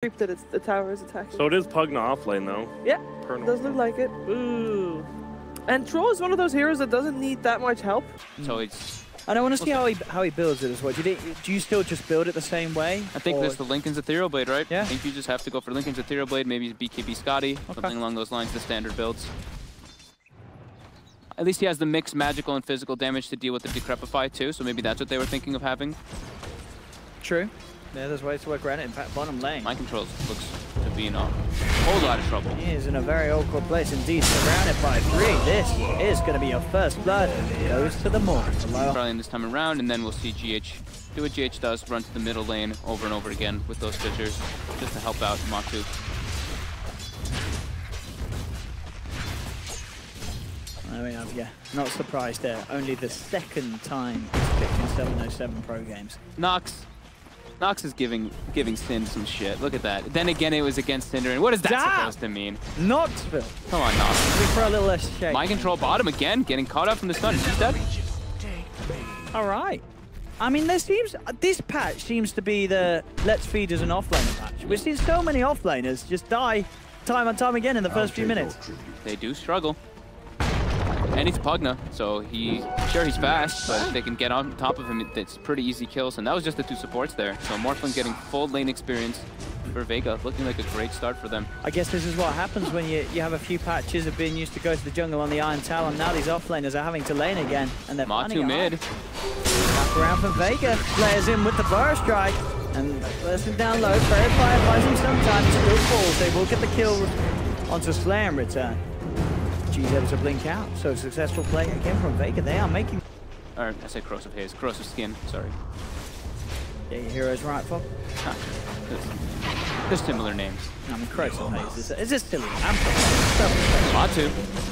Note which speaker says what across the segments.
Speaker 1: that it's the tower is attacking.
Speaker 2: So it is Pugna offlane though.
Speaker 1: Yeah,
Speaker 2: Pernal.
Speaker 1: does look like it. Ooh. And Troll is one of those heroes that doesn't need that much help.
Speaker 3: So it's...
Speaker 4: And I want to see how he builds it as well. Do you still just build it the same way?
Speaker 3: I think there's the Linken's Ethereal Blade, right?
Speaker 4: Yeah.
Speaker 3: I think you just have to go for Linken's Ethereal Blade, maybe BKB Scotty, something along those lines, the standard builds. At least he has the mixed magical and physical damage to deal with the Decrepify too, so maybe that's what they were thinking of having.
Speaker 4: True. Yeah, there's ways to work around it. In fact, bottom lane.
Speaker 3: My controls looks to be in a whole lot of trouble.
Speaker 4: He is in a very awkward place indeed, surrounded by 3. This is going to be your first blood. Goes to the Maw.
Speaker 3: Probably this time around, and then we'll see GH do what GH does, run to the middle lane over and over again with those fissures, just to help out Matu.
Speaker 4: There we have, yeah. Not surprised there. Only the second time he's picked in 707 pro games.
Speaker 3: Nox is giving Sin some shit. Look at that. Then again, it was against Cinder. And what is that supposed to mean?
Speaker 4: Knoxville.
Speaker 3: Come on, Nox.
Speaker 4: We throw a little less shake.
Speaker 3: My control bottom again, getting caught up from the stun. He's dead.
Speaker 4: All right. I mean, this patch seems to be the let's feed as an offlaner patch. We've seen so many offlaners just die time and time again in the first few minutes.
Speaker 3: They do struggle. And he's Pugna, so he's fast, but if they can get on top of him, it's pretty easy kills. And that was just the 2 supports there. So Morphling getting full lane experience for Vega, looking like a great start for them.
Speaker 4: I guess this is what happens when you have a few patches of being used to go to the jungle on the Iron Talon. Now these offlaners are having to lane again, and they're
Speaker 3: Matu mid.
Speaker 4: Back around for Vega. Players in with the burst strike, and bursting down low. Fairy Fire buys him sometimes. Still falls. They will get the kill onto Slayer in return. G's able to blink out, so successful play again from Vega. They are making...
Speaker 3: Or, I said Corrosive Haze. Corrosive Skin, sorry.
Speaker 4: Yeah, your hero's right, Fob.
Speaker 3: There's similar names.
Speaker 4: I mean, Corrosive Haze is this silly?
Speaker 3: Matu.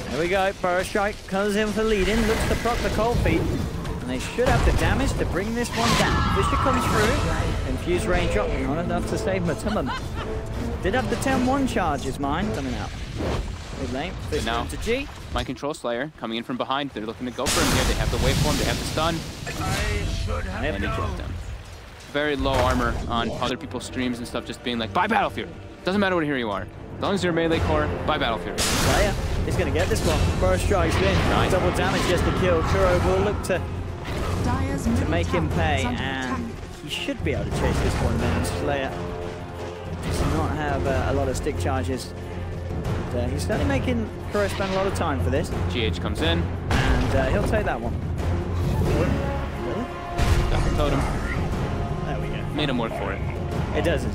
Speaker 4: There we go. Burst Strike comes in for lead-in, looks to proc the cold feet. And they should have the damage to bring this one down. Fisher comes through. Infuse range up, not enough to save Matumam. Did have the 10-1 charges, mine, coming out. Mid lane,
Speaker 3: now
Speaker 4: to G.
Speaker 3: My control Slayer coming in from behind. They're looking to go for him here. They have the waveform, they have the stun. And he killed them. Very low armor on other people's streams and stuff, just being like, buy Battlefield. Doesn't matter what hero you are. As long as you're a melee core, buy Battlefield.
Speaker 4: Slayer is going to get this one. Burst strikes in. Nice. Double damage just to kill. Kuro will look to make him pay, and he should be able to chase this one down. Slayer does not have a lot of stick charges. He's certainly making Kuro spend a lot of time for this.
Speaker 3: GH comes in.
Speaker 4: And he'll take that one.
Speaker 3: Got the totem.
Speaker 4: There we go.
Speaker 3: Made him work for it.
Speaker 4: It does.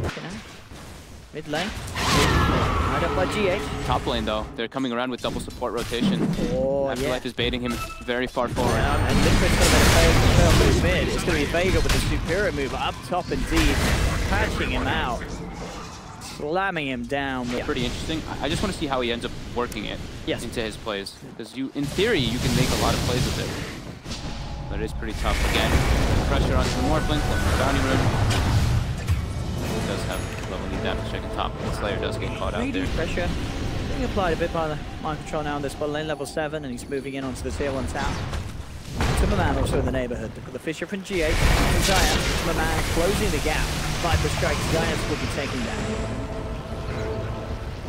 Speaker 4: Mid lane. Right up by GH.
Speaker 3: Top lane though, they're coming around with double support rotation.
Speaker 4: Oh,
Speaker 3: Afterlife is baiting him very far forward.
Speaker 4: And Liquid's going to fail move mid. It's going to be Vega with the superior move up top indeed. Patching him out. Slamming him down.
Speaker 3: Pretty interesting. I just want to see how he ends up working it into his plays. Because in theory, you can make a lot of plays with it. But it is pretty tough. Again, pressure onto the Morphling, the bounty room. He does have level knee damage check on top. The Slayer does get caught out there.
Speaker 4: Pressure being applied a bit by the mind control now on this bottom lane, level 7, and he's moving in onto the tier 1 tower. Timberman also in the neighborhood. The Fisher from GH, from Giant. Timberman closing the gap. Viper strikes, Giants will be taken down.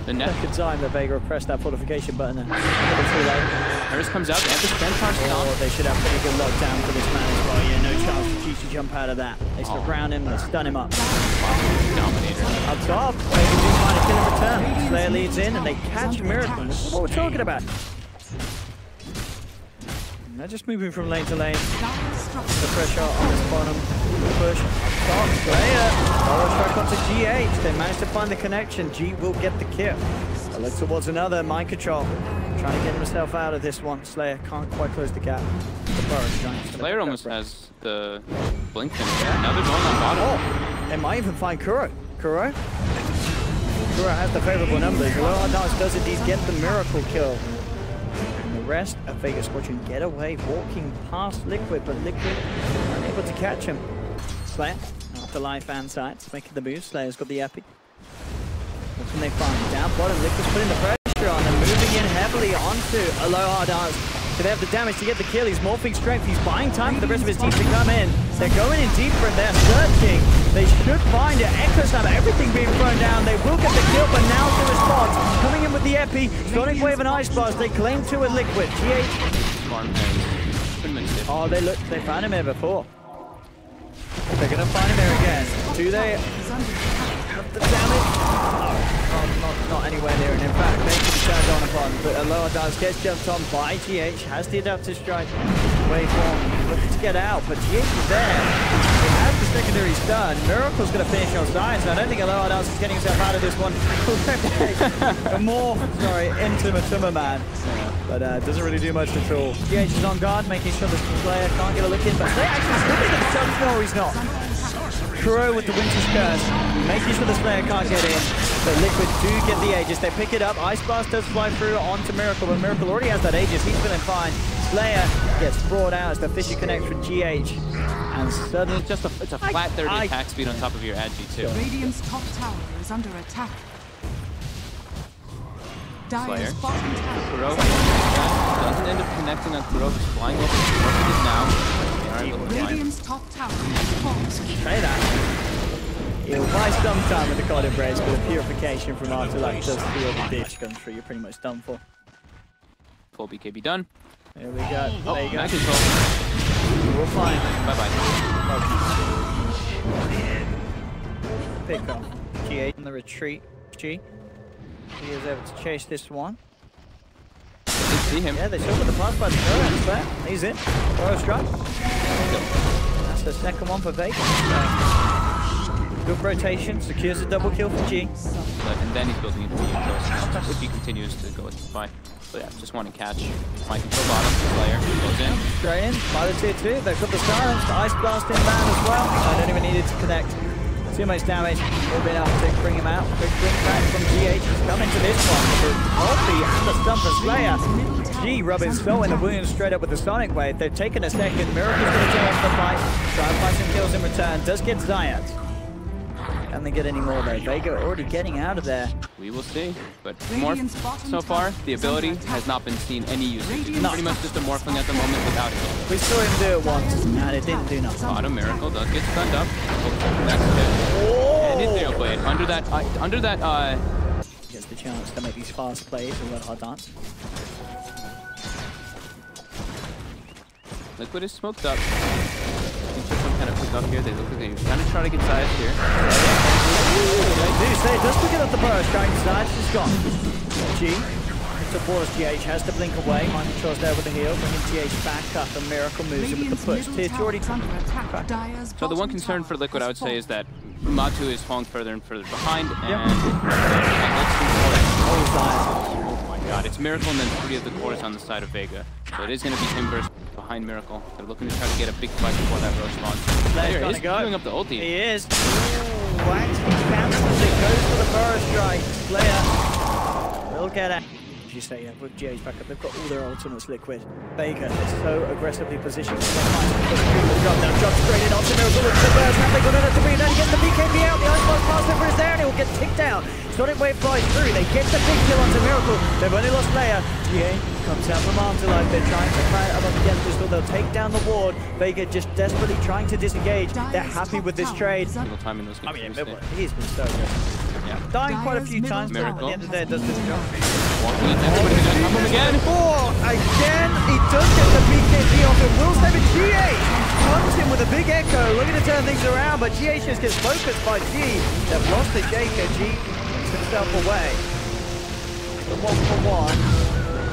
Speaker 3: The net.
Speaker 4: Second time that Vega pressed that fortification button. A little too late.
Speaker 3: Harris comes out, they have the strength charge down.
Speaker 4: They should have pretty good lockdown for this man as well. Yeah, no chance for G to jump out of that. They surround him, they stun him up.
Speaker 3: Dominator.
Speaker 4: Up top, Vega do find a kill in return. Slayer leads in and they catch Miracle. This is what we're talking about. They're just moving from lane to lane. The pressure on this bottom. Push. Top. Slayer. Power strike onto GH. They managed to find the connection. G will get the kill. A look towards another. Mind control. Trying to get himself out of this one. Slayer can't quite close the gap. The power strike.
Speaker 3: Slayer almost has the blink finish. Now they're going on bottom.
Speaker 4: Oh, they might even find Kuro. Kuro has the favorable numbers. Low Darts does indeed get the miracle kill. The rest of Vega Squadron get away, walking past Liquid, but Liquid unable to catch him. Slayer, after life and sights, making the move. Slayer's got the epic. What can they find? Down bottom, Liquid's putting the pressure on and moving in heavily onto a low hard dance. So they have the damage to get the kill. He's morphing strength. He's buying time for the rest of his team to come in. They're going in deeper and they're searching They should find it. Echoes have everything being thrown down. They will get the kill, but now's the response. Coming in with the Epi, Sonic Wave and Ice Blast. They claim to a Liquid. GH. Oh, they found him here before. They're gonna find him here again. Do they have the damage? Not anywhere near. And in fact, they can stand on upon, but Aloha does get jumped on by GH. Has the adaptive strike. Waveform looking to get out, but GH is there. He has the secondary stun. Miracle's going to finish on Science. I don't think Aloha Dance is getting himself out of this one. Into Matuma Man. But doesn't really do much at all. GH is on guard, making sure the player can't get a look in, but they actually slipping themselves. No, he's not. Kuro with the Winter's Curse, making sure the Slayer can't get in. But Liquid do get the Aegis. They pick it up. Ice Blast does fly through onto Miracle, but Miracle already has that Aegis. He's feeling fine. Slayer gets brought out as the Fishy connects with GH. And suddenly
Speaker 3: it's a flat 30 attack speed on top of your Agi too.
Speaker 2: Radiant's top tower is under attack. Dire's bottom tower.
Speaker 3: Kuro doesn't end up connecting on Kuro. He's flying over. Working it now.
Speaker 2: Radiant's top tower falls.
Speaker 4: Try that. He'll buy some time with the God Embrace, but the purification from Afterlife does feel the ditch comes through. You're pretty much done for.
Speaker 3: Full BKB done.
Speaker 4: There we go.
Speaker 3: Oh,
Speaker 4: there you go.
Speaker 3: Control.
Speaker 4: We're fine.
Speaker 3: Bye-bye.
Speaker 4: Pick off. G8 in the retreat. G. He is able to chase this one.
Speaker 3: They see him.
Speaker 4: Yeah, they still got the pass by the turret. There. He's in. Throw a strike. That's the second one for Vega. Good rotation. Secures a double kill for G.
Speaker 3: And then he's building into the kills if he continues to go with the fight. So yeah, just want to catch. My control bottom. Slayer goes in.
Speaker 4: Straight in. By the tier 2. They've got the silence. The Ice Blast in man as well. I don't even need it to connect. Too much damage. We've been able to bring him out. Quick bring back from GH. He's coming to this one. The ulti and the stun for Slayer. G rubbing so in the wounds straight up with the Sonic Wave. They've taken a second. Miracle's going to turn off the fight. Try and find some kills in return. Does get Zayat. Can they get any more though? Vega already getting out of there.
Speaker 3: We will see. But so far, the ability has not been seen any usage. It's pretty much just a Morphling at the moment without it.
Speaker 4: We saw him do it once, and it didn't do nothing.
Speaker 3: Bottom Miracle does get stunned up. That's it. And Ethereal Blade under that.
Speaker 4: Gets the chance to make these fast plays with Aloha Dance.
Speaker 3: Liquid is smoked up. Some kind of pick up here. They look like they're kind of trying to get size here.
Speaker 4: They do say just pick it up the burst. Trying size is gone. G. It's a force. GH has to blink away. Mind controls there with the heal. Bringing GH back up. And Miracle moves it with the push. Tier 2 already
Speaker 3: So the one concern for Liquid, I would say, is that Matu is falling further and further behind. And oh my god, it's Miracle and then 3 of the cores on the side of Vega. So it is going to be him versus behind Miracle. They're looking to try to get a big fight before that roach launch. Slayer is doing up the ulti.
Speaker 4: He is. Wax cancels it. Goes for the burrow strike. Slayer will get it. As you say, yeah, with GH back up, they've got all their ultimates. Liquid. Vega is so aggressively positioned. Drop down, drop straight in onto Miracle. Look at the burst. Have they got enough to bring it down? He gets the BKB out. The Ice Blast pass over is there and he will get ticked out. Sonic Wave flies through. They get the big kill onto Miracle. They've only lost Slayer. GH comes out from Afterlife. They're trying to fight up against this, but they'll take down the ward. Vega just desperately trying to disengage. They're happy with this trade.
Speaker 3: Single time in those games.
Speaker 4: I mean, he's been so good. Yeah. Dying quite a few times, but at the end of the day, it does this job.
Speaker 3: Walking in, everybody's gonna come him again.
Speaker 4: Again, he does get the BKB off it. Will save it. GH comes in with a big echo, looking to turn things around, but GH just gets focused by G. They've lost the Jacob. G takes himself away. The 1-for-1.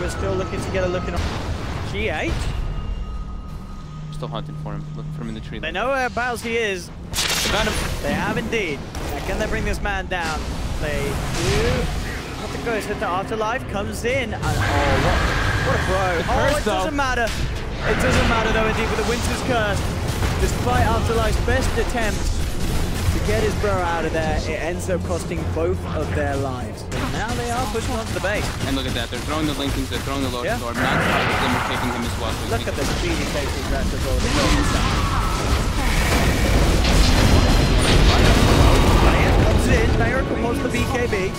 Speaker 4: We're still looking to get a look in on GH.
Speaker 3: Still hunting for him. Looking for him in the tree.
Speaker 4: They know whereabouts he is.
Speaker 3: They found him.
Speaker 4: They have indeed. Now, can they bring this man down? They do. What the ghost hit the Afterlife comes in. And, what a bro. It doesn't matter. It doesn't matter though indeed with the Winter's Curse. Despite Afterlife's best attempts to get his bro out of there, it ends up costing both of their lives. And now they are pushing onto the base.
Speaker 3: And look at that, they're throwing the Linkings, they're throwing the Lotus Storm, not part of them are taking him as well. So
Speaker 4: look at the speedy cases that's as well. Comes in, Miracle pulls the BKB.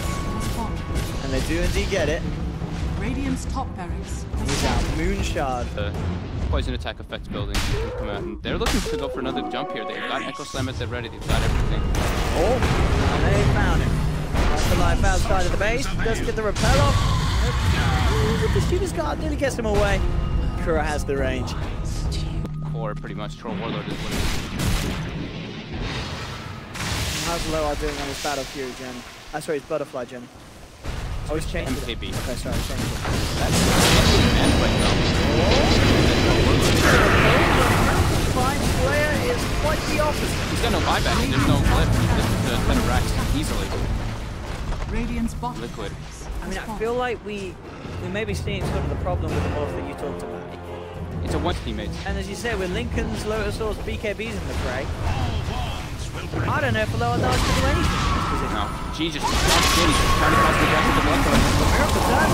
Speaker 4: And they do indeed get it.
Speaker 2: Radiant's top barracks.
Speaker 4: He's out. Moonshard.
Speaker 3: poison attack affects buildings. You can come out, and they're looking to go for another jump here. They've got Echo Slam at the ready. They've got everything.
Speaker 4: Oh, and they found him. That's the life outside of the base. Does get the repel off. With the shooter's guard, nearly gets him away. Kura has the range.
Speaker 3: Core, pretty much. Troll Warlord is what it is.
Speaker 4: How's Loa doing on his Battle Fury gen? Sorry, his Butterfly gen. Oh, he's changed
Speaker 3: MKB.
Speaker 4: it. Okay, sorry, changed it.
Speaker 3: That's and right now.
Speaker 4: Fine player is quite the opposite.
Speaker 3: He's got no buyback. There's no clip. He's just 10 racks easily.
Speaker 2: Radiant's bottom
Speaker 3: Liquid.
Speaker 4: I mean, I feel like we may be seeing sort of the problem with the morph that you talked about.
Speaker 3: It's a one teammate.
Speaker 4: And as you say, with Lincoln's, Lotusaur's, BKBs in the fray, I don't know if Loa Dance can do anything in this position.
Speaker 3: No, G just jumps in. He's trying to cause the rest of the blood.
Speaker 4: Miracle done.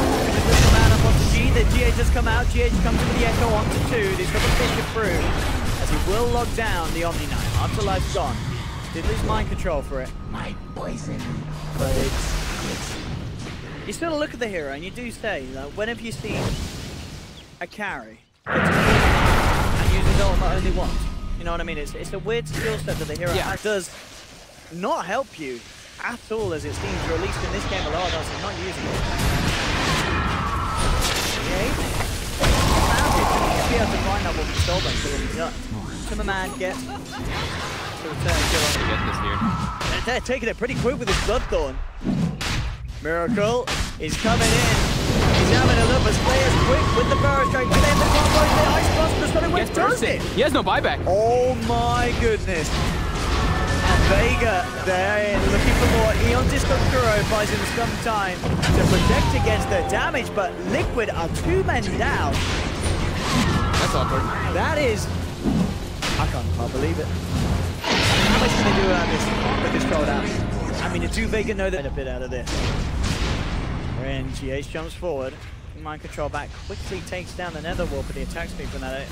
Speaker 4: Puts the man up onto G. The GH has come out. GH comes in with the Echo onto 2. He's got the Fisher through. As he will log down the Omni Knight. Afterlife's gone. Did lose mind control for it. My poison. But it's... You sort of look at the hero and you do say, when have you seen a carry and use his ultimate only once? You know what I mean? It's a weird skill set that the hero does not help you at all, as it seems, or at least in this game, a lot of us are not using it. Okay. Found it. He'll be able to find out what the soul bank will be done. Timmerman gets to return kill on.
Speaker 3: Get this here.
Speaker 4: They're taking it pretty quick with his Bloodthorn. Miracle is coming in. He's having a look, but Slayer's quick with the Burrow Strike. With the combo, the Ice Blast, the Sonic Wave does it.
Speaker 3: He has no buyback.
Speaker 4: Oh my goodness. And Vega there looking for more. Eon Disco Kuro buys him some time to protect against the damage, but Liquid are 2 men down.
Speaker 3: That's awkward.
Speaker 4: That is... I can't believe it. How much can they do with this troll down? I mean, do Vega know that a bit out of this? When GH jumps forward, mind control back, quickly takes down the Nether Warp, but the attack speed from that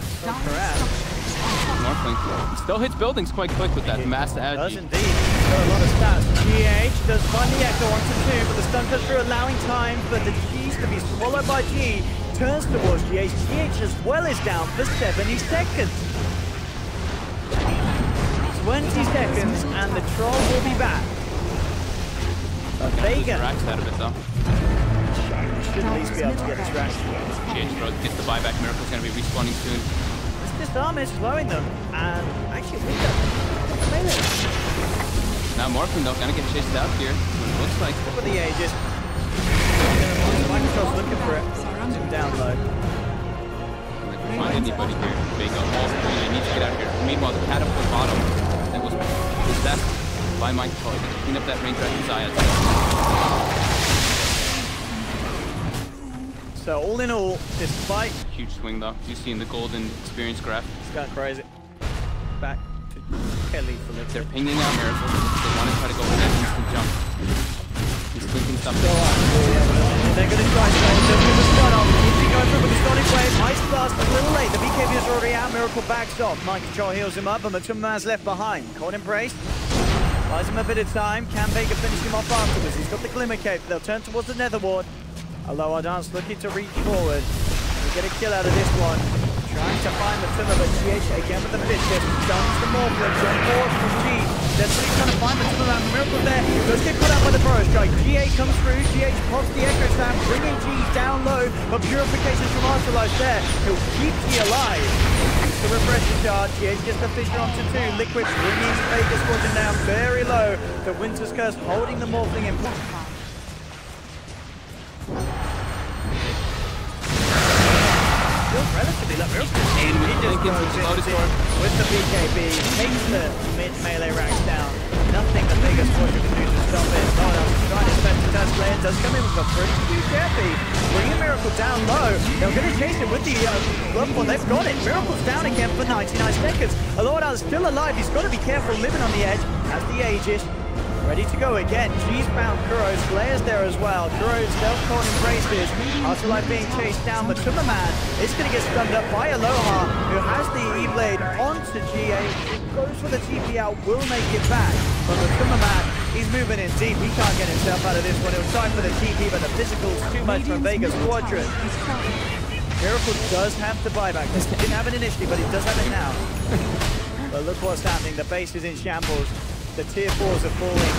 Speaker 3: Northlink still hits buildings quite quick with that mass add.
Speaker 4: Does indeed. Got a lot of stats. GH does find the Echo onto 2, but the stun comes through, allowing time for the G's to be swallowed by G. Turns towards GH. GH as well is down for 70 seconds. 20 seconds, and the troll will be back. Vega
Speaker 3: racks out of it though.
Speaker 4: Should at least be able to get this rack.
Speaker 3: GH gets the buyback. Miracle's going to be respawning soon.
Speaker 4: This disarm is slowing them, and actually we got melee.
Speaker 3: Now Morphin though going to get chased out here. What it looks like.
Speaker 4: For the Aegis. Microsoft's looking for it. Zoom down low.
Speaker 3: Can't find anybody here. Vega all I need to get out here. Meanwhile, the catapult bottom that was possessed by mind control. They can clean up that range right inside.
Speaker 4: So all in all, despite
Speaker 3: huge swing though, you see in the golden experience graph.
Speaker 4: It's got crazy. Back to Kelly for Liquid.
Speaker 3: They're pinging out Miracle. They want to try to go for that instant jump. He's thinking something.
Speaker 4: They're going to try to go with the stun off. He's going through with the Sonic Wave. Ice Blast a little late. The BKB is already out. Miracle backs off. Mind control heals him up, but Matumba's left behind. Caught embraced. Buys him a bit of time. Can Vega finish him off afterwards? He's got the Glimmer Cape. They'll turn towards the Nether Ward. Aloha Dance looking to reach forward. We'll get a kill out of this one. Trying to find Matuma, but GH again with the Fisher. Stuns the Morphling. Jump forward from G. Desperately trying to find Matuma around the Miracle there. Does get caught out by the Burrow Strike. GH comes through. GH pops the Echo Slam, bringing G down low. But Purification from Afterlife there. He'll keep G alive. The refresher charge. GH gets the Fisher onto 2. Liquid bringing Vega Squadron down very low. The Winter's Curse holding the Morphling in place. Relatively low. Miracle in. He just goes in with the BKB, takes the mid-melee racks down. Nothing the biggest Squadron can do to stop it. No one else is trying his best to touch Slayer. Does come in with a pretty huge happy. Bringing Miracle down low. They're going to chase it with the Bloodborne. They've got it. Miracle's down again for 99 seconds. Aloha is still alive. He's got to be careful living on the edge. As the Aegis ready to go again. G's found Kuro. Slayer's there as well. Kuro's self-caught embraces. Afterlife being chased down. Matuma Man is going to get stunned up by Aloha, who has the E-Blade onto GA. He goes for the TP out, will make it back. But Matuma Man, he's moving in deep. He can't get himself out of this one. He'll try for the TP, but the physical's too much for Vega Squadron. Miracle does have the buyback. He didn't have it initially, but he does have it now. But look what's happening. The base is in shambles. The tier 4s are falling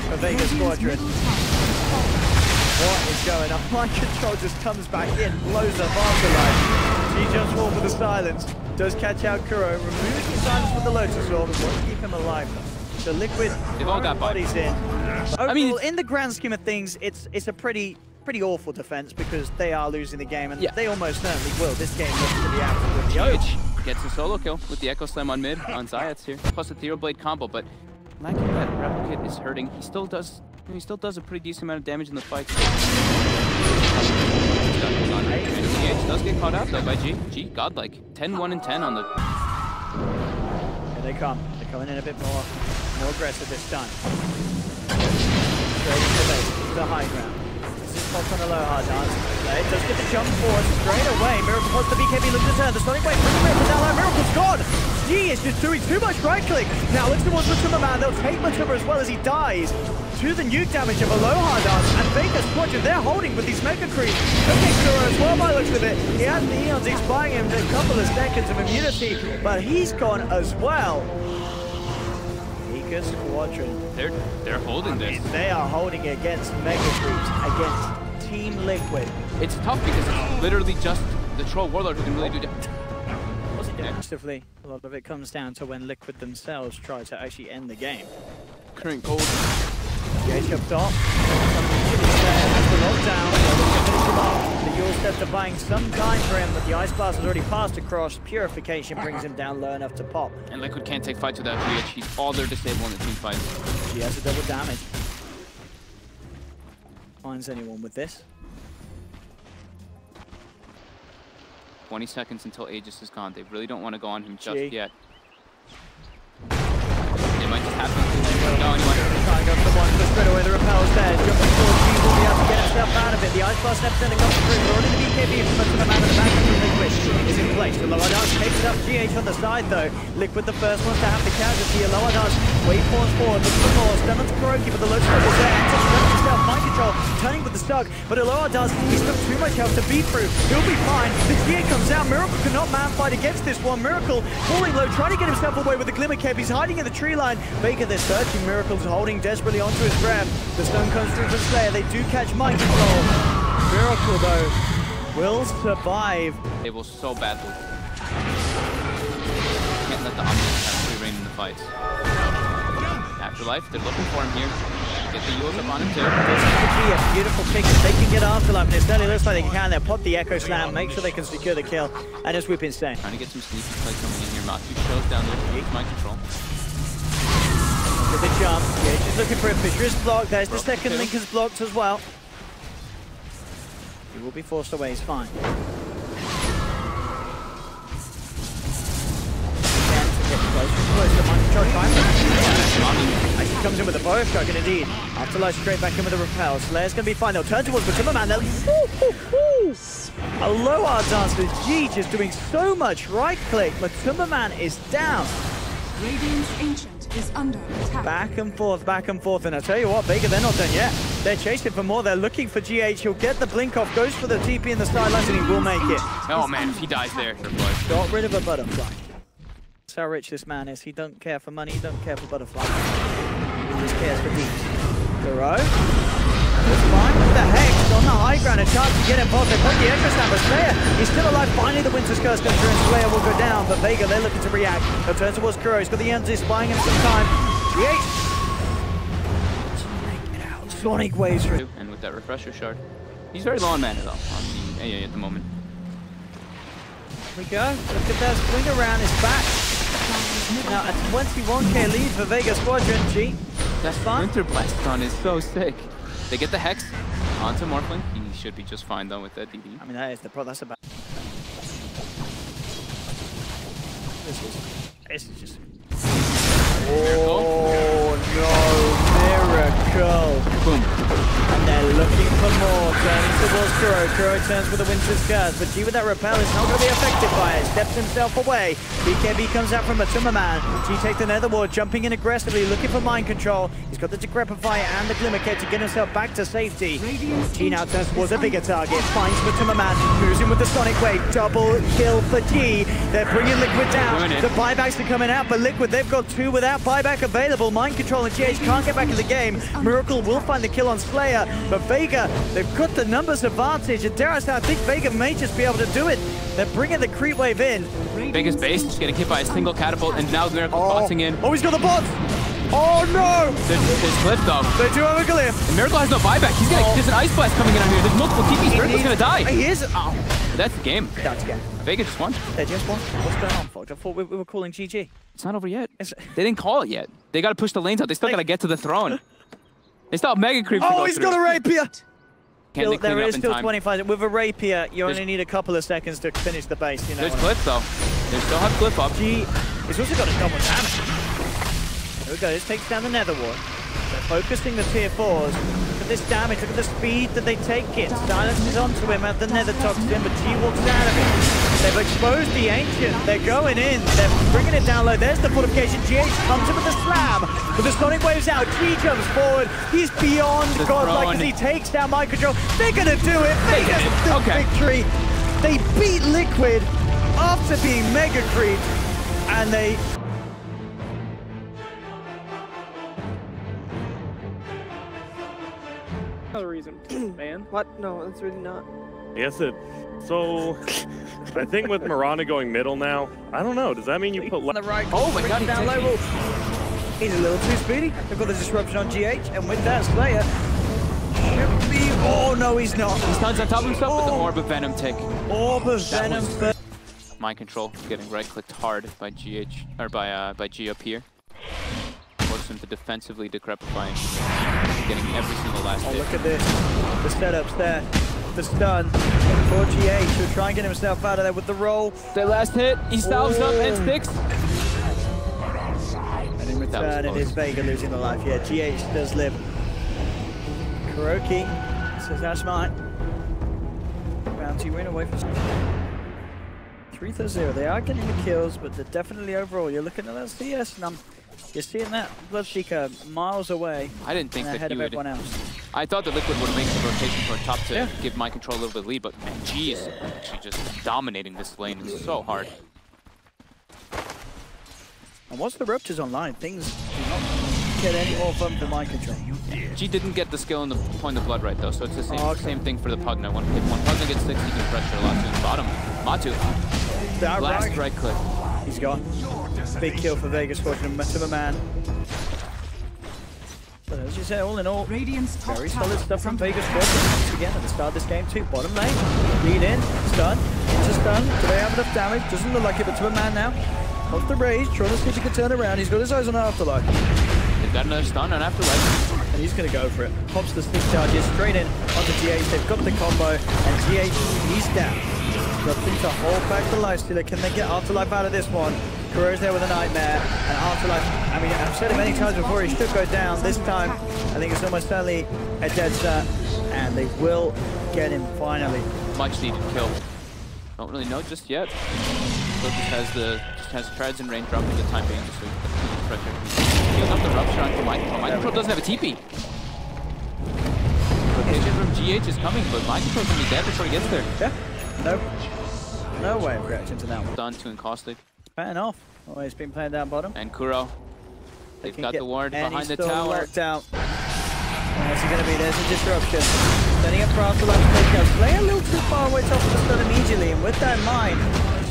Speaker 4: for Vega Squadron. What is going on? Mind Control just comes back in, blows up Afterlife. She jumps forward for the silence. Does catch out Kuro, removes the silence with the Lotus Orb, and wants to keep him alive. So Liquid,
Speaker 3: they've all got
Speaker 4: bodies in. Overall,
Speaker 3: I mean,
Speaker 4: in the grand scheme of things, it's a pretty awful defense because they are losing the game, and they almost certainly will. This game looks to be absolutely
Speaker 3: GH gets a solo kill with the Echo Slam on mid on Zayat's here, plus a Ethereal Blade combo, but lacking that replicate is hurting. He still does a pretty decent amount of damage in the fight. GH does get caught out though by G. G godlike. 10-1 and 10 on the.
Speaker 4: Here they come. They're coming in a bit more aggressive this time. Straight into the high ground. Pops on a low hard dance. It does get the jump forward straight away. Miracle wants the BKB look to turn. The Sonic Wave brings Miracle down low. Miracle's gone! G is just doing too much right click. Now looks towards Matuma Man. They'll take Matuma as well as he dies to the nuke damage of a low hard dance. And Vega Squadron, they're holding with these Mega Creeps. Okay, Kuro as well by looks of it. He has the Eons expiring him a couple of seconds of immunity, but he's gone as well. Vega Squadron.
Speaker 3: They're holding this.
Speaker 4: They are holding it against Mega Creeps, against Team Liquid.
Speaker 3: It's tough because it's literally just the Troll Warlord who can really do that.
Speaker 4: Defensively, a lot of it comes down to when Liquid themselves try to actually end the game.
Speaker 3: Current gold.
Speaker 4: GH up top. That's the lockdown. The Yule steps are buying some time for him, but the Ice Blast has already passed across. Purification brings him down low enough to pop.
Speaker 3: And Liquid can't take fights without GH. He's all their disable in the team fight.
Speaker 4: She has a double damage. Finds anyone with this.
Speaker 3: 20 seconds until Aegis is gone. They really don't want to go on him just yet. They might just have to go anyway.
Speaker 4: Trying to go for the one, but straight away the repel's there. Jumping forward, G will be able to get himself out of it. The Ice Blast never sending up the through. But already the BKB from the man at the back of the Liquid is in place. The Lower Dance takes it up GH on the side though. Liquid the first ones to have the casualty. A Lower Dance waveforms forward, looks for more. Stun onto Kuroki, but the Lotus Orb is there. Enter himself, Mind Control, turning with the Stug. But a Lower Dance, he's got too much health to beat through. He'll be fine. The GA comes out. Miracle cannot man fight against this one. Miracle falling low, trying to get himself away with the Glimmer Cape. He's hiding in the tree line. Vega, they're searching. Miracle's holding desperately onto his breath. The stone comes through for Slayer. They do catch Mind Control. Miracle, though, will survive.
Speaker 3: They will so badly. Can't let the Omnis have free reign in the fights. Afterlife, they're looking for him here. Get the Yules up on him too.
Speaker 4: This could be a beautiful pick if they can get Afterlife, and it certainly looks like they can. They'll pop the Echo Slam, make sure they can secure the kill, and just whip insane.
Speaker 3: Trying to get some sneaky play coming in here. Matthew shows down there to take Mind Control.
Speaker 4: With the jump, Gage is looking for a Fisher's block. There's the second Lincoln's blocked as well. He will be forced away, he's fine. Actually comes in with a bow shot, and indeed, Afterlife straight back in with a repel. Slayer's gonna be fine. They'll turn towards Matuma Man. A low hard dance with G just doing so much right click. Matuma Man is down.
Speaker 2: Radiant's Ancient is under attack.
Speaker 4: Back and forth, and I tell you what, Vega, they're not done yet. They're chasing for more. They're looking for GH. He'll get the blink off, goes for the TP in the sidelines, and he will make it.
Speaker 3: Oh man, if he dies there.
Speaker 4: Got rid of a butterfly. That's how rich this man is. He don't care for money, he don't care for butterflies. He just cares for deeps. Kuro. It's fine with the Hex on the high ground. A chance to get involved. They put the Echo Slam, but Slayer, he's still alive. Finally, the Winter's Curse comes through, and Slayer will go down. But Vega, they're looking to react. They'll turn towards Kuro. He's got the Enzy spying him some time. GH. Sonic waves through.
Speaker 3: And with that refresher shard. He's very low on mana though, on the AA at the moment.
Speaker 4: Here we go. Look at that swing around his back. Now a 21k lead for Vega Squadron. G.
Speaker 3: That Winter Blast on is so sick. They get the Hex onto Morphling. He should be just fine though with that DD.
Speaker 4: I mean, that is the pro. That's about. This is just. Oh no, Miracle! control.
Speaker 3: Boom.
Speaker 4: And they're looking for more. Turning towards Kuro. Kuro turns with the Winter's Curse, but G with that repel is not going to be affected by it. Steps himself away. BKB comes out from Matuma Man. G takes the Nether Ward, jumping in aggressively, looking for mind control. He's got the Decrepify and the Glimmer Kit to get himself back to safety. G now turns towards a bigger target, finds Matuma Man, moves in with the Sonic Wave. Double kill for G. They're bringing Liquid down. The buybacks are coming out, but Liquid, they've got 2 without buyback available. Mind control and GH can't get back in the game. Miracle will find the kill on Slayer, but Vega, they've got the numbers advantage, and dare I say, I think Vega may just be able to do it. They're bringing the creep wave in.
Speaker 3: Vega's base is getting hit by a single catapult, and now Miracle boxing in.
Speaker 4: Oh, he's got the bots! Oh no!
Speaker 3: There's Cliff though.
Speaker 4: They do have a glyph.
Speaker 3: And Miracle has no buyback. He's gonna, there's an Ice Blast coming in out here. There's multiple TPs. Miracle's gonna die.
Speaker 4: He is. Oh.
Speaker 3: That's the game.
Speaker 4: That's the game.
Speaker 3: Vega just won.
Speaker 4: They just won. What's going on, folks? I thought we were calling GG.
Speaker 3: It's not over yet. They didn't call it yet. They gotta push the lanes out. They still gotta get to the throne. They still have Mega Creep to go
Speaker 4: he's
Speaker 3: through.
Speaker 4: Got a rapier!
Speaker 3: There
Speaker 4: is still 25. With a rapier, you only need a couple of seconds to finish the base. You know.
Speaker 3: There's Cliff though. They still have Cliff up.
Speaker 4: G, he's also got a double damage. There we go. This takes down the Nether Ward. They're focusing the tier 4s. Look at this damage. Look at the speed that they take it. Silence is onto him at the Nether Toxin, but G walks out of it. They've exposed the Ancient. They're going in. They're bringing it down low. There's the fortification. GH comes in with the slam. But the Sonic Wave's out. G jumps forward. He's beyond godlike as he takes down mind control. They're going to do it. Vega's the victory. They beat Liquid after being mega creeped. And they...
Speaker 1: Another reason, man. What? No, that's really not.
Speaker 5: Yes, it. So, I think with Miranda going middle now, I don't know. Does that mean you put
Speaker 4: on the right?
Speaker 3: Oh my god,
Speaker 4: down low. He's a little too speedy. They've got the disruption on GH, and with that, Slayer should be. Oh no, he's not.
Speaker 3: He stands on top of himself with the Orb of Venom tick.
Speaker 4: Orb of Venom.
Speaker 3: Mind control getting right-clicked hard by GH or by G up here. Forces him to defensively decrepify, getting every single last hit.
Speaker 4: Look at this. The setups there. The stun for GH. He'll try and get himself out of there with the roll.
Speaker 3: Their last hit. He salves up and sticks.
Speaker 4: And in return, it is Vega losing the life. Yeah, GH does live. Kuroki says that's mine. Bounty win away from 3-0. They are getting the kills, but they're definitely overall. You're looking at that CS, and you're seeing that Bloodseeker miles away.
Speaker 3: I didn't think that
Speaker 4: ahead
Speaker 3: he
Speaker 4: of
Speaker 3: would.
Speaker 4: Everyone else.
Speaker 3: I thought that Liquid would make the rotation for top to give mind control a little bit lead, but man, G is actually just dominating this lane. It's so hard.
Speaker 4: And once the Rupture's online, things do not get any more fun for mind control.
Speaker 3: G didn't get the skill in the Point of Blood right though, so it's the same thing for the Pugna. If one Pugna gets 6, he can pressure a lot to the bottom. Matu, last right click.
Speaker 4: He's gone. Big kill for Vega Squadron, Matuma Man. But as you say, all in all, very solid stuff from Vega Squadron. Once again, at the start of this game too, bottom lane, lead in, stun, into stun. Do they have enough damage? Doesn't look like it, but Matuma Man now. Off the rage, trying to see if he can turn around. He's got his eyes on Afterlife.
Speaker 3: They've got another stun on Afterlife.
Speaker 4: And he's going to go for it. Pops the stick charges straight in onto GH. They've got the combo, and GH, he's down. Looking to hold back the Lifestealer. Can they get Afterlife out of this one? Kuro's there with a Nightmare, and Afterlife, I mean, I've said it many times before, he should go down. This time, I think it's almost certainly a dead cert, and they will get him finally.
Speaker 3: Much needed kill. Don't really know just yet. Still just has treads and range drop for the time being, just so he can pressure. Healing up the rupture onto Mind Control. Mind Control doesn't have a TP. Rotation from GH is coming, but Mind Control's gonna be dead before he gets there.
Speaker 4: Yeah. No way of reaction to that one.
Speaker 3: Done to Encaustic.
Speaker 4: Fan off. Oh, he's been playing down bottom.
Speaker 3: And Kuro. They've got the ward behind the tower.
Speaker 4: Locked out. Where's he going to be? There's a disruption. Standing up for Afterlife to take out. Play a little too far away, top of the stun immediately. And with that in mind,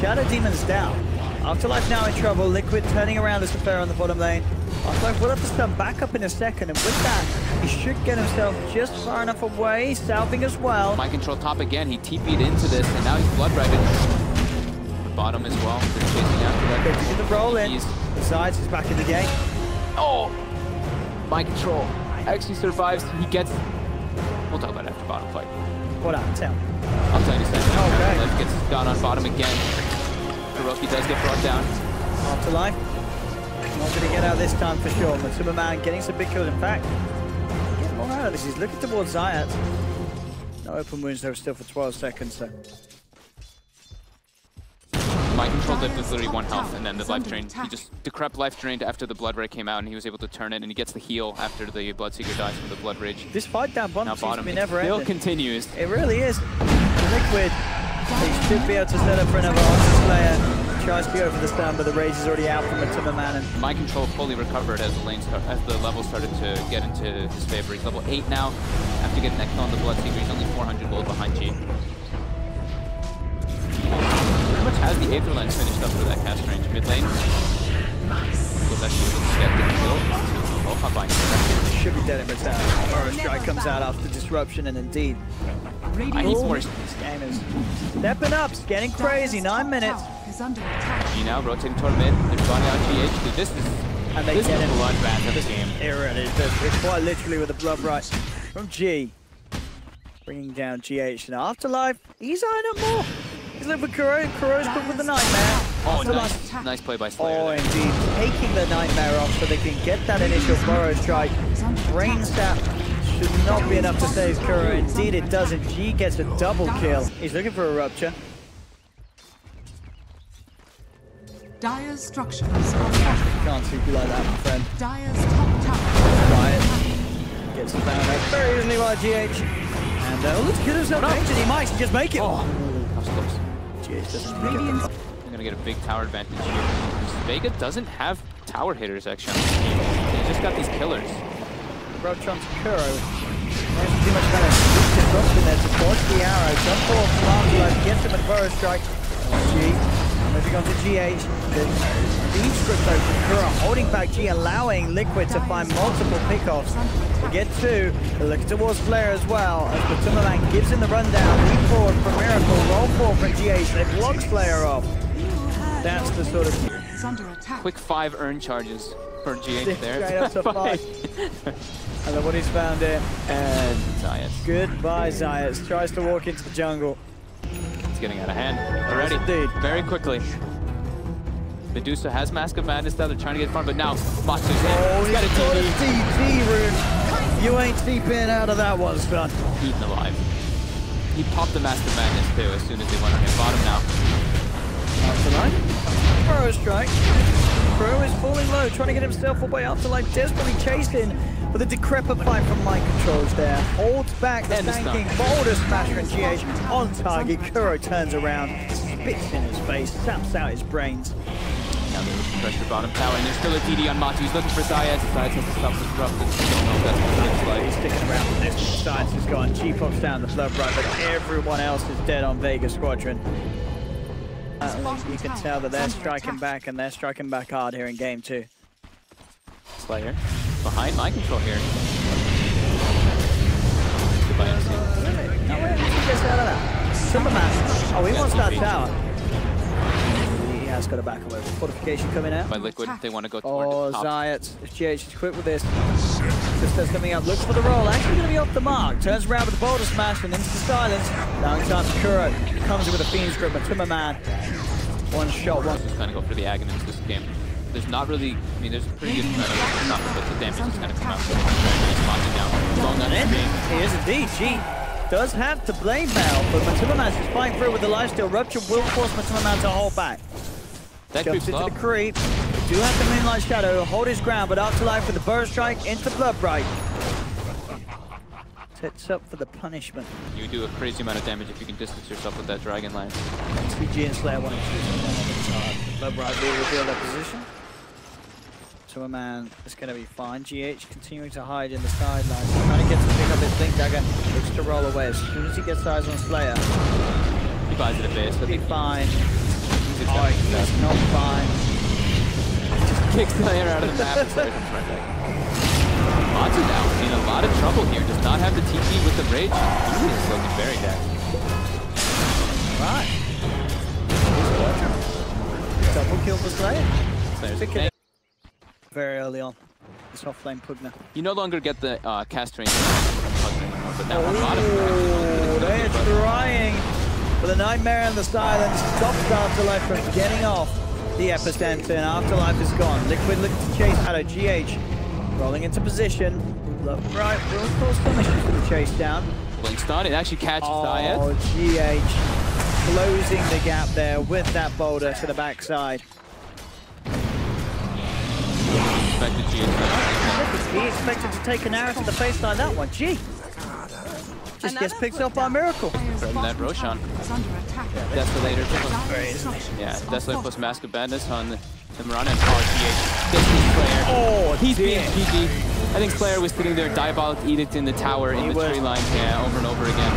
Speaker 4: Shadow Demon's down. Afterlife now in trouble. Liquid turning around as a fair on the bottom lane. Afterlife will have to stun back up in a second. And with that, he should get himself just far enough away. Salving as well.
Speaker 3: Mind control top again. He TP'd into this, and now he's blood ravaged. Bottom as well. They're chasing after that.
Speaker 4: They did the roll in. Besides, he's back in the game.
Speaker 3: Oh! Mind control actually survives. He gets. We'll talk about it after bottom fight.
Speaker 4: What happened? Tell me.
Speaker 3: I'll tell you in a second.
Speaker 4: Okay.
Speaker 3: Life gets gone on bottom again. Kuroki does get brought down.
Speaker 4: Afterlife. Not going to get out this time for sure. Matuma Man getting some big kills. In fact, notice he's looking towards Zayat. No open wounds though, still for 12 seconds. So.
Speaker 3: My control dip is literally 1 health, and then the life drain. He just decrep life drained after the blood ray came out, and he was able to turn it, and he gets the heal after the Bloodseeker dies from the blood rage.
Speaker 4: This fight down bottom seems to be never
Speaker 3: ending.
Speaker 4: ending.
Speaker 3: Still continues.
Speaker 4: It really is. Liquid, he should be able to set up for another Archer Slayer. Tries to go for the stun, but the rage is already out from the Timmerman. And
Speaker 3: my control fully recovered as the level started to get into his favor. He's level 8 now. After getting that kill on the Bloodseeker, he's only 400 gold behind G. Pretty much has the Aether Lens finished up for that cast range. Mid lane. Was actually able to get the kill onto Hotline.
Speaker 4: Should be dead in return. Burrow Strike comes out after disruption, and indeed.
Speaker 3: I need more.
Speaker 4: This game is stepping up, it's getting crazy. 9 minutes.
Speaker 3: G now rotating toward mid. They're spawning out GH. Dude, this is a bloodbath of the game.
Speaker 4: It really is. It's quite literally with the blood right from G. Bringing down GH. And Afterlife, he's eyeing up more. He's living with Kuro. Kuro's good with the Nightmare.
Speaker 3: Oh, nice play by Slayer.
Speaker 4: Oh, indeed. Taking the Nightmare off so they can get that initial Burrow Strike. Brain Sap should not be enough to save Kuro. Indeed, it doesn't. G gets a double kill. He's looking for a Rupture.
Speaker 2: Dire's structures are fortified.
Speaker 4: Can't sleep you like that, my friend.
Speaker 2: Dire's top tower.
Speaker 4: Riot gets found out very easily by GH. And let's get himself painted. He might just make it.
Speaker 3: Oh, that was close.
Speaker 4: GH doesn't make it.
Speaker 3: I'm gonna get a big tower advantage here. Vega doesn't have tower hitters actually on this team. They just got these killers.
Speaker 4: Rochon's Kuro. There's too much kind of disruption there to force the arrow. Jump forward from Afterlife, gets him a Burrow Strike. G. Moving on to GH. The speed script though from Kuro holding back G, allowing Liquid to find multiple pickoffs. To get two, they're looking towards Flare as well, as the Timmerman gives him the rundown. Leap forward for Miracle, roll forward from GH. They block Flare off. That's the sort of
Speaker 3: quick 5 earn charges for GH there.
Speaker 4: Straight up to 5. And then what he's found here.
Speaker 3: And Zayat.
Speaker 4: Goodbye, Zayat. Tries to walk into the jungle.
Speaker 3: It's getting out of hand already.
Speaker 4: Indeed.
Speaker 3: Very quickly. Medusa has Mask of Madness now. They're trying to get farm, but now Matsu's in.
Speaker 4: Oh,
Speaker 3: he's got a
Speaker 4: DD rune. You ain't sleeping out of that one, son.
Speaker 3: Eaten alive. He popped the Mask of Madness too as soon as they went on him. Bottom now.
Speaker 4: Afterlife. Burrow Strike. Pro is falling low, trying to get himself away. Afterlife desperately chasing. But the decrepit fight from Mind Controls there holds back the tanking Boulder Smasher and GH on target. Kuro turns around, spits in his face, saps out his brains.
Speaker 3: Now they're looking pressure bottom tower, and there's still a DD on Matu. He's looking for Zayat. Zayat has to stop this rough. Don't know if that's what it looks like.
Speaker 4: He's sticking around with this. Zayat is gone. G pops down the flood right, but everyone else is dead on Vega Squadron. You can tell that they're striking back, and they're striking back hard here in game 2.
Speaker 3: Slayer behind my control here. Goodbye, MC.
Speaker 4: No way he gets out of that. Timmerman. Oh, he wants that tower. He has got a back away. Fortification coming out.
Speaker 3: By Liquid, they want to go toward the top.
Speaker 4: Zayat. If GH is quick with this. Just coming up, looks for the roll. Actually going to be off the mark. Turns around with the Boulder Smash and into the silence. Down time to Kuro. Comes in with a Fiend's Grip, a Timmerman. One shot, one.
Speaker 3: Just kind of go for the Aghanim's this game. There's not really, I mean, there's a pretty good amount of stuff, but the damage is kind of come out. Long on his being.
Speaker 4: He is indeed. G does have to blame now, but Timmerman's just fighting through with the lifesteal. Rupture will force Timmerman to hold back.
Speaker 3: That
Speaker 4: jumps into the creep. We do have the Moonlight Shadow, hold his ground, but Afterlife with the Burrow Strike into Bloodbright. Sets up for the punishment.
Speaker 3: You do a crazy amount of damage if you can distance yourself with that Dragon Lance.
Speaker 4: SVG and Slayer wanting to do something. Bloodbright will reveal their position. Timmerman is going to be fine. GH continuing to hide in the sidelines. Trying to get to pick up his Blink Dagger. Looks to roll away as soon as he gets eyes on Slayer.
Speaker 3: He buys it a base.
Speaker 4: He'll be fine. Oh, he's not fine.
Speaker 3: Just kicks Slayer out of the map and Slayer comes right back. Matu now in a lot of trouble here. Does not have the TP with the Rage. He is looking very dead.
Speaker 4: Right. Double kill for Slayer.
Speaker 3: Slayer's
Speaker 4: very early on. This offlane Pugna.
Speaker 3: You no longer get the cast range anymore, but now on bottom.
Speaker 4: They're trying for the Nightmare and the Silence. Stops Afterlife from getting off the Epicenter, and Afterlife is gone. Liquid looking to chase out of GH. Rolling into position. Look, right, real close damage to the chase down.
Speaker 3: Blink stun, it actually catches Zayed.
Speaker 4: Oh, GH closing the gap there with that boulder to the backside.
Speaker 3: Expected GH.
Speaker 4: He expected to take an arrow to the face like that one. Gee. Just gets picked up by a miracle.
Speaker 3: From that Roshan. Desolator. Yeah, Desolator plus Mask of Madness on the Mirana and GH. Gets this player.
Speaker 4: Oh,
Speaker 3: he's being GG. I think Slayer was sitting there, Diabolic Edict in the tower, in the tree line, yeah, over and over again.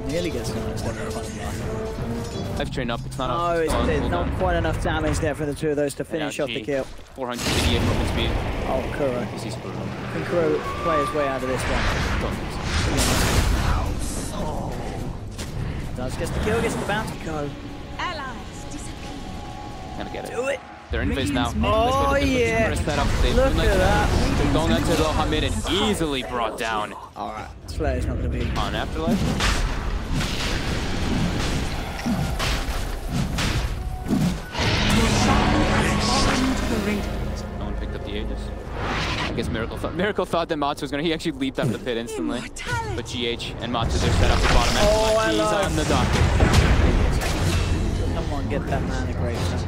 Speaker 4: Nearly gets him.
Speaker 3: Life train up, it's not up.
Speaker 4: Oh, there's not quite enough damage there for the two of those to finish off the kill.
Speaker 3: 458 movement speed.
Speaker 4: Oh, Kuro.
Speaker 3: He's screwed.
Speaker 4: I think Kuro play his way out of this one. Does gets the kill, gets the bounty code.
Speaker 3: Gonna get it.
Speaker 4: Do it.
Speaker 3: They're in phase now.
Speaker 4: Oh, yeah.
Speaker 3: Look
Speaker 4: at that.
Speaker 3: They're going into the Hamid and easily brought down.
Speaker 4: Alright, Slayer's not going to be
Speaker 3: on Afterlife. No one picked up the Aegis. I guess Miracle thought that Matsu was going to. He actually leaped out of the pit instantly. But GH and Matsu, they're set up the bottom end. He's on the docket.
Speaker 4: Someone get that man a great stuff.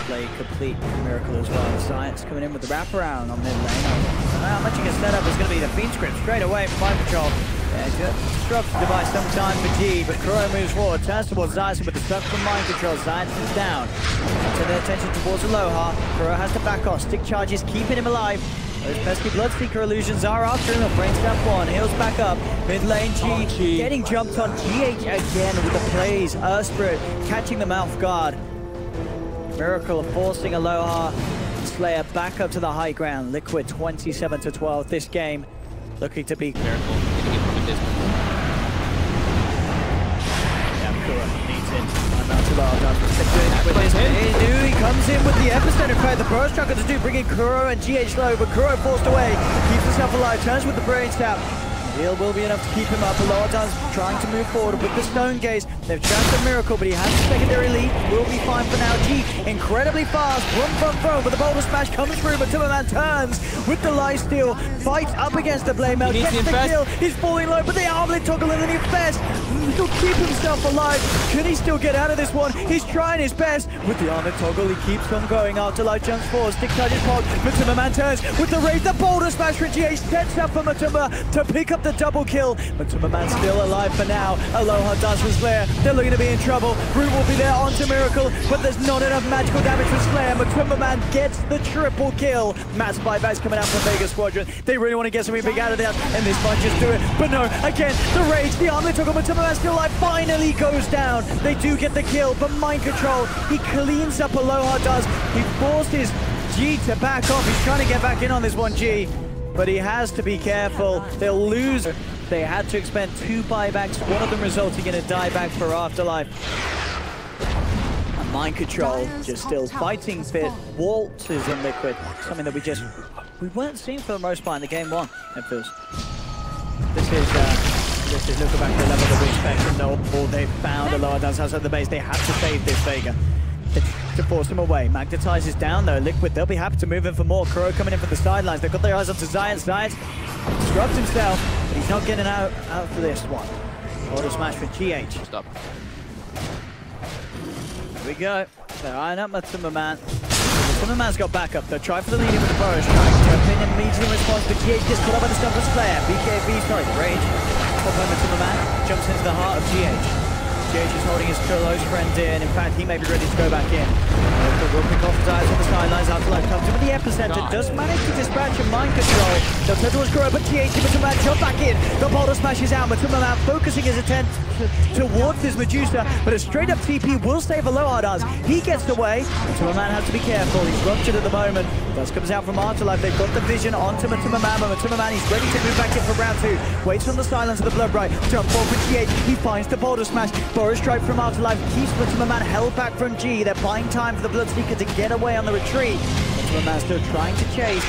Speaker 4: Play complete Miracle as well. Science coming in with the wraparound on mid lane. How much he can set up is going to be the Fiend Script straight away from Mind Control. Yeah, disrupts the device sometime for G, but Kuro moves forward, turns towards Zayas with the stuff from Mind Control. Zayas is down. Turn their attention towards Aloha. Kuro has to back off. Stick charges keeping him alive. Those pesky Bloodseeker illusions are after him. Brain Stamp 1, heals back up. Mid lane G getting jumped on. GH again with the plays. Spirit catching them off guard. Miracle forcing Aloha Slayer back up to the high ground. Liquid 27-12 this game. Looking to be Miracle. Yeah, Kuro needs it. He comes in with the epicenter. In fact, the burst struggle to do, bringing Kuro and GH low, but Kuro forced away. Keeps himself alive, turns with the brain stab. Heal will be enough to keep him up. Aloha's trying to move forward with the Stone Gaze. They've trapped the Miracle, but he has the secondary lead. Will be fine for now. G incredibly fast. From, but the boulder smash comes through. But Timberman turns with the lifesteal. Fights up against the Blade Mail. Gets the kill. He's falling low, but the armlet toggle and then he infest. He'll keep himself alive. Can he still get out of this one? He's trying his best. With the armlet toggle, he keeps on going. Afterlife jumps forward. Stick charges pog. Matumba turns with the raise. The boulder smash for GH. Sets up for Matumba to pick up the double kill. Matumba Man's still alive for now. Aloha does for Slayer. They're looking to be in trouble. Root will be there onto Miracle, but there's not enough magical damage for Slayer. Matumba Man gets the triple kill. Mass buybacks coming out from Vega Squadron. They really want to get something big out of there, and this might just do it. But no, again, the rage, the armlet took on Matumba Man still alive, finally goes down. They do get the kill, but Mind Control, he cleans up. Aloha does. He forced his G to back off. He's trying to get back in on this one G, but he has to be careful. They'll lose. They had to expend 2 buybacks, one of them resulting in a dieback for Afterlife. And Mind Control just still fighting fit. Waltzes in Liquid, something that we weren't seeing for the most part in the game 1, it feels. This is looking back to the level that we expect from no ball. They found Aloha does outside the base. They have to save this Vega to force him away. Magnetizes down though. Liquid, they'll be happy to move in for more. Kuro coming in from the sidelines. They've got their eyes onto Zayas. Zayas disrupts himself, but he's not getting out for this one. Auto smash for GH.
Speaker 3: Stop.
Speaker 4: Here we go. They're eyeing up Matumba Man. Matumba Man's got backup. They'll try for the lead in with the Burrow Strike. Jump in immediately in response, but GH gets caught up by the Stumpers Slayer. BKB, sorry, the Rage. Top by Matumba Man. Jumps into the heart of GH. GH is holding his close friend in. In fact, he may be ready to go back in. Will pick off his eyes on the sidelines. Afterlife comes in with the epicenter. Does manage to dispatch a Mind Control. They'll turn towards Kuro, but GH and Matumba Man jump back in. The boulder smashes out. Matumba Man focusing his attempt towards his Medusa, but a straight up TP will save Aloha does. He gets away. Matumba Man has to be careful. He's ruptured at the moment. Dust comes out from Afterlife. They've got the vision onto Matumba Man, but Matumba Man, he's ready to move back in for round 2. Waits on the silence of the Blood Bright. Jump forward with GH. He finds the boulder smash. Boris Strike from Afterlife keeps Matumba Man held back from G. They're buying time for the Bloodseeker to get away on the retreat. Matumba Man still trying to chase.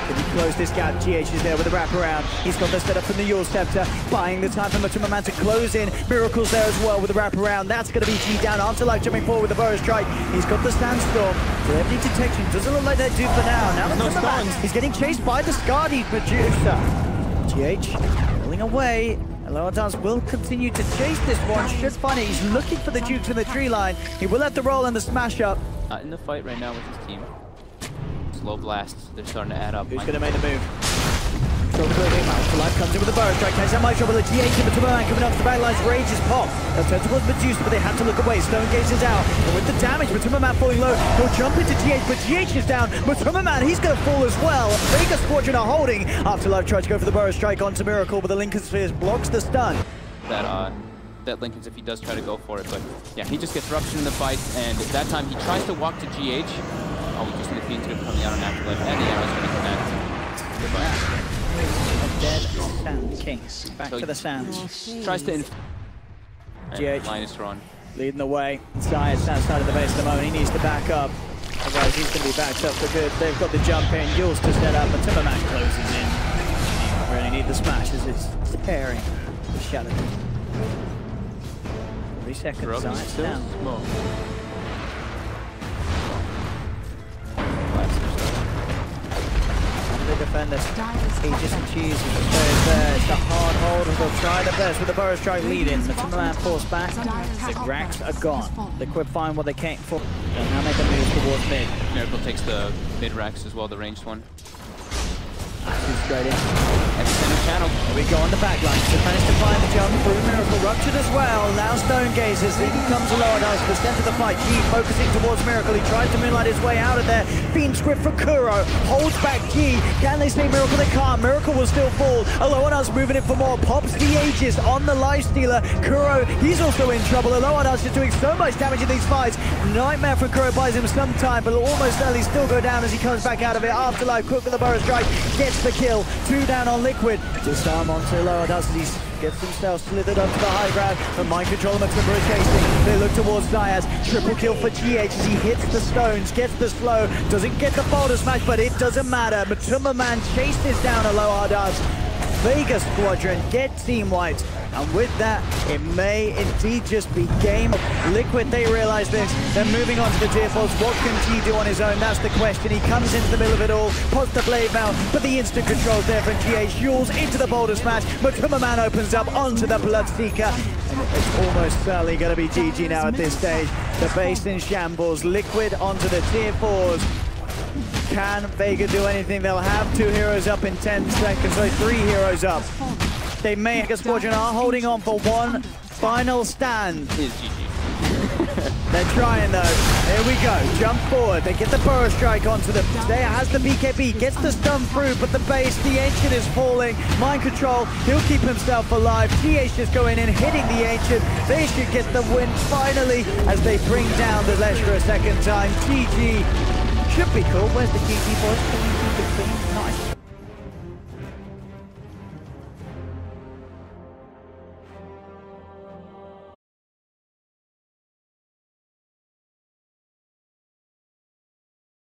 Speaker 4: Can he close this gap? GH is there with a wraparound. He's got the setup from the Yule Scepter, buying the time for Matuma to close in. Miracle's there as well with the wraparound. That's going to be G down. Afterlife jumping forward with the Burrow Strike. He's got the Sandstorm. Celebrity detection doesn't look like they do for now. Now Matuma, he's getting chased by the Scardy producer. GH pulling away. Loadance will continue to chase this one. Should find it. He's looking for the Dukes in the tree line. He will have the roll and the smash up.
Speaker 3: Not in the fight right now with his team. Slow blasts. They're starting to add up.
Speaker 4: Who's going to make the move? Life comes in with the Burrow Strike. Takes out my trouble. The GH in the man coming up to the back lines. Rage is popped. They'll turn towards Medusa, but they have to look away. Stone Gaze is out. And with the damage, Matuma Man falling low. He'll jump into GH, but GH is down. Matuma Man, he's going to fall as well. Vega Squadron are holding. Afterlife tries to go for the Burrow Strike onto Miracle, but the Lincoln Spheres blocks the stun.
Speaker 3: That Lincoln's if he does try to go for it, but yeah, he just gets ruptured in the fight, and that time he tries to walk to GH. Oh, we just see the Fiend Tip coming out on Afterlife, and the arrow's going to connect. Goodbye.
Speaker 4: A dead Sand King. Back
Speaker 3: So
Speaker 4: to the sands.
Speaker 3: Tries to
Speaker 4: GH
Speaker 3: line is drawn.
Speaker 4: leading the way. Zayas outside of the base at the moment. He needs to back up. Otherwise, he's going to be backed up for good. They've got the jump in. Yules to set up, but Timberman closes in. Really need the smash as it's tearing the shadow. 3 seconds. Zayas down.
Speaker 3: Smoke.
Speaker 4: The defenders, Aegis and Cheese is there. It's a hard hold, and they'll try the best with the Burrow Strike leading. The Timberman forced back. The racks are gone. Liquid find what they came for. They'll now make a move towards mid.
Speaker 3: Miracle takes the mid racks as well, the ranged one.
Speaker 4: Straight in.
Speaker 3: Every center channel.
Speaker 4: Here we go on the back line. Just managed to find the jump through. Miracle ruptured as well. Now Stone Gazers. He comes along. As the center of the fight. G focusing towards Miracle. He tries to moonlight his way out of there. Fiend script for Kuro. Holds back G. Can they stay Miracle? They can't. Miracle will still fall. Alohanas moving in for more. Pops the Aegis on the Lifestealer. Kuro, he's also in trouble. Alohanas is doing so much damage in these fights. Nightmare for Kuro buys him some time, but almost early still go down as he comes back out of it. Afterlife quick with the Burrow Strike. Gets the kill. 2 down on Liquid. Disarm onto Alohanas as he gets himself slithered onto the high ground. The mind control of Matuma is chasing. They look towards Zayas. Triple kill for GH as he hits the stones. Gets the slow. Doesn't get the boulder smash, but it doesn't matter. Matuma Man chases down Alohanas. Vega Squadron get team wiped. And with that, it may indeed just be game. Liquid, they realize this. They're moving on to the tier 4s. What can G do on his own? That's the question. He comes into the middle of it all, pots the blade mount, but the instant control's there from GH. Yules into the boulder smash. Matuma Man opens up onto the Bloodseeker. And it's almost certainly going to be GG now at this stage. The base in shambles. Liquid onto the tier 4s. Can Vega do anything? They'll have 2 heroes up in 10 seconds, so 3 heroes up. They may have a Squadron are holding on for one final stand.
Speaker 3: Is GG.
Speaker 4: They're trying though. Here we go. Jump forward. They get the Burrow Strike onto them. There has the BKB. Gets the stun through, but the base, the Ancient is falling. Mind control. He'll keep himself alive. GH just going in, hitting the Ancient. They should get the win finally as they bring down the Lesher a second time. GG. Should be cool. Where's the GG boys? Nice.